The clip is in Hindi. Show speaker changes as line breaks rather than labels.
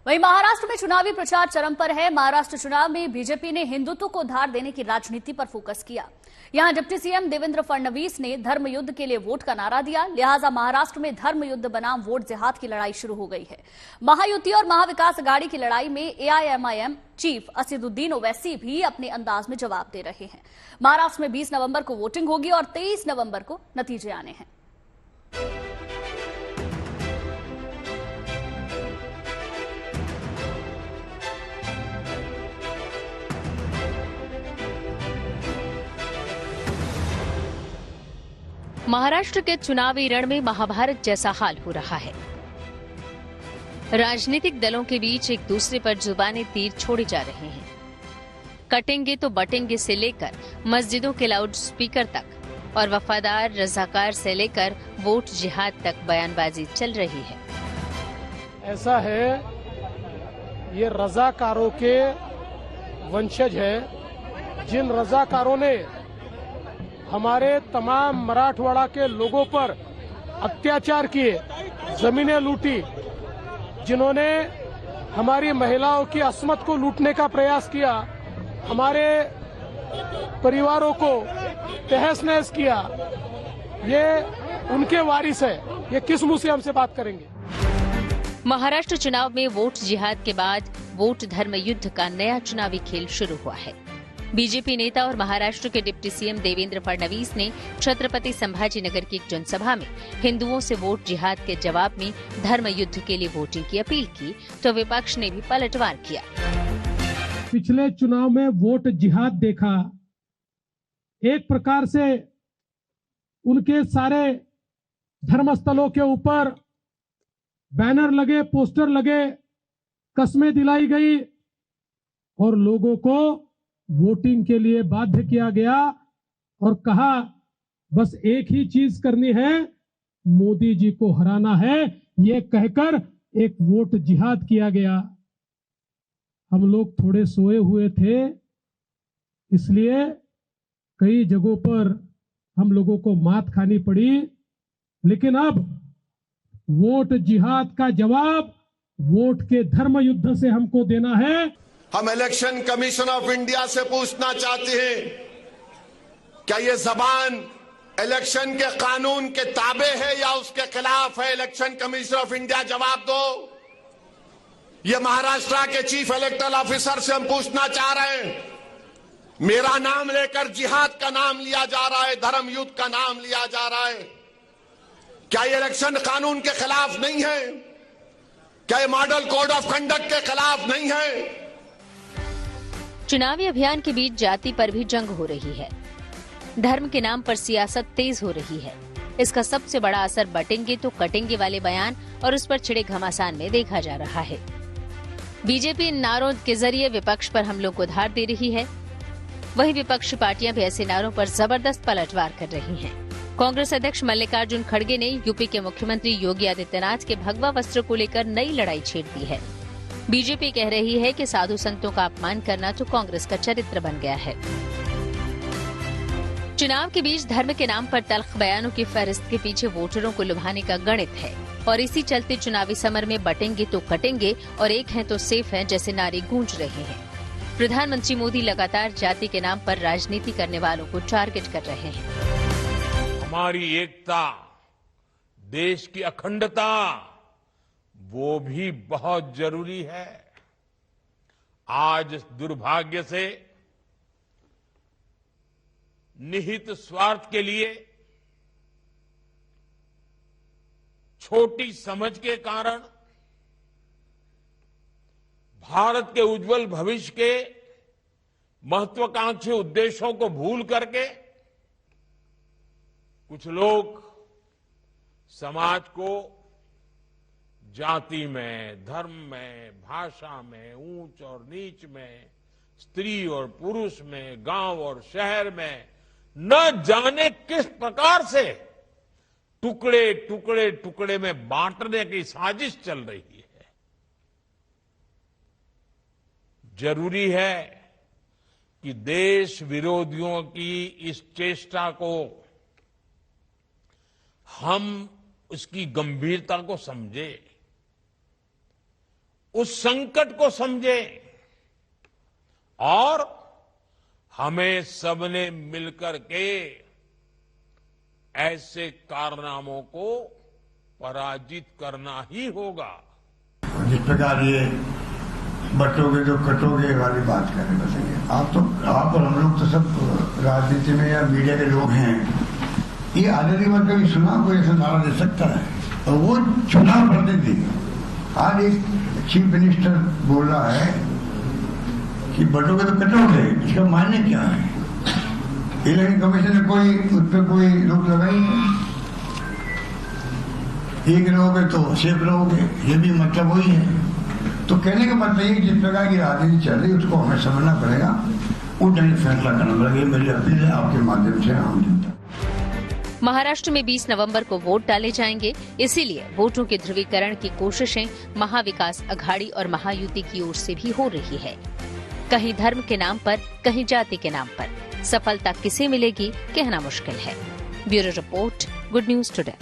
वहीं महाराष्ट्र में चुनावी प्रचार चरम पर है। महाराष्ट्र चुनाव में बीजेपी ने हिंदुत्व को धार देने की राजनीति पर फोकस किया। यहां डिप्टी सीएम देवेंद्र फडणवीस ने धर्म युद्ध के लिए वोट का नारा दिया। लिहाजा महाराष्ट्र में धर्म युद्ध बनाम वोट जिहाद की लड़ाई शुरू हो गई है। महायुति और महाविकास अघाड़ी की लड़ाई में एआईएमआईएम चीफ असदुद्दीन ओवैसी भी अपने अंदाज में जवाब दे रहे हैं। महाराष्ट्र में 20 नवंबर को वोटिंग होगी और 23 नवंबर को नतीजे आने हैं।
महाराष्ट्र के चुनावी रण में महाभारत जैसा हाल हो रहा है। राजनीतिक दलों के बीच एक दूसरे पर जुबानी तीर छोड़े जा रहे हैं। कटेंगे तो बटेंगे से लेकर मस्जिदों के लाउड स्पीकर तक और वफादार रजाकार से लेकर वोट जिहाद तक बयानबाजी चल रही है।
ऐसा है, ये रजाकारों के वंशज है, जिन रजाकारों ने हमारे तमाम मराठवाड़ा के लोगों पर अत्याचार किए, जमीनें लूटी, जिन्होंने हमारी महिलाओं की अस्मत को लूटने का प्रयास किया, हमारे परिवारों को तहस नहस किया, ये उनके वारिस है। ये किस मुंह से हमसे बात करेंगे?
महाराष्ट्र चुनाव में वोट जिहाद के बाद वोट धर्म युद्ध का नया चुनावी खेल शुरू हुआ है। बीजेपी नेता और महाराष्ट्र के डिप्टी सीएम देवेंद्र फडणवीस ने छत्रपति संभाजीनगर की एक जनसभा में हिंदुओं से वोट जिहाद के जवाब में धर्म युद्ध के लिए वोटिंग की अपील की, तो विपक्ष ने भी पलटवार किया।
पिछले चुनाव में वोट जिहाद देखा, एक प्रकार से उनके सारे धर्मस्थलों के ऊपर बैनर लगे, पोस्टर लगे, कस्में दिलाई गई और लोगों को वोटिंग के लिए बाध्य किया गया और कहा बस एक ही चीज करनी है, मोदी जी को हराना है। ये कहकर एक वोट जिहाद किया गया। हम लोग थोड़े सोए हुए थे, इसलिए कई जगहों पर हम लोगों को मात खानी पड़ी, लेकिन अब वोट जिहाद का जवाब वोट के धर्म युद्ध से हमको देना है।
हम इलेक्शन कमीशन ऑफ इंडिया से पूछना चाहते हैं, क्या ये जबान इलेक्शन के कानून के ताबे है या उसके खिलाफ है? इलेक्शन कमीशन ऑफ इंडिया जवाब दो। ये महाराष्ट्र के चीफ इलेक्टरल ऑफिसर से हम पूछना चाह रहे हैं, मेरा नाम लेकर जिहाद का नाम लिया जा रहा है, धर्म युद्ध का नाम लिया जा रहा है, क्या ये इलेक्शन कानून के खिलाफ नहीं है? क्या ये मॉडल कोड ऑफ कंडक्ट के खिलाफ नहीं है?
चुनावी अभियान के बीच जाति पर भी जंग हो रही है। धर्म के नाम पर सियासत तेज हो रही है। इसका सबसे बड़ा असर बटेंगे तो कटेंगे वाले बयान और उस पर छिड़े घमासान में देखा जा रहा है। बीजेपी इन नारों के जरिए विपक्ष पर हमलों को धार दे रही है। वहीं विपक्षी पार्टियां भी ऐसे नारों पर जबरदस्त पलटवार कर रही हैं। कांग्रेस अध्यक्ष मल्लिकार्जुन खड़गे ने यूपी के मुख्यमंत्री योगी आदित्यनाथ के भगवा वस्त्र को लेकर नई लड़ाई छेड़ दी है। बीजेपी कह रही है कि साधु संतों का अपमान करना तो कांग्रेस का चरित्र बन गया है। चुनाव के बीच धर्म के नाम पर तल्ख बयानों की फहरिस्त के पीछे वोटरों को लुभाने का गणित है और इसी चलते चुनावी समर में बटेंगे तो कटेंगे और एक है तो सेफ है जैसे नारे गूंज रहे हैं। प्रधानमंत्री मोदी लगातार जाति के नाम पर राजनीति करने वालों को टारगेट कर रहे हैं।
हमारी एकता, देश की अखंडता, वो भी बहुत जरूरी है। आज दुर्भाग्य से निहित स्वार्थ के लिए, छोटी समझ के कारण भारत के उज्जवल भविष्य के महत्वाकांक्षी उद्देश्यों को भूल करके कुछ लोग समाज को जाति में, धर्म में, भाषा में, ऊंच और नीच में, स्त्री और पुरुष में, गांव और शहर में न जाने किस प्रकार से टुकड़े टुकड़े टुकड़े में बांटने की साजिश चल रही है। जरूरी है कि देश विरोधियों की इस चेष्टा को हम उसकी गंभीरता को समझे उस संकट को समझें और हमें सबने मिलकर के ऐसे कारनामों को पराजित करना ही होगा।
जिस प्रकार ये बटोगे जो कटोगे वाली बात कर रहे बताइए, आप और हम लोग तो सब राजनीति में या मीडिया के लोग हैं, ये आजादी में कभी सुना कोई ऐसा नारा दे सकता है? और वो चुनाव प्रतिनिधि आज एक चीफ मिनिस्टर बोल रहा है कि बटोगे तो कटोगे, इसका मायने क्या है? इलेक्शन कमीशन ने उस पर कोई रोक लगाई है? एक रहोगे तो सेफ रहोगे, ये भी मतलब वही है। तो कहने का मतलब ये जिस प्रकार की राजनीति चल रही है उसको हमें समझना पड़ेगा, वो ढंग से फैसला करना पड़ेगा। मेरी अपील है आपके माध्यम से आम जनता।
महाराष्ट्र में 20 नवंबर को वोट डाले जाएंगे, इसीलिए वोटों के ध्रुवीकरण की कोशिशें महाविकास अघाड़ी और महायुति की ओर से भी हो रही है। कहीं धर्म के नाम पर, कहीं जाति के नाम पर। सफलता किसे मिलेगी कहना मुश्किल है। Bureau report, good news today.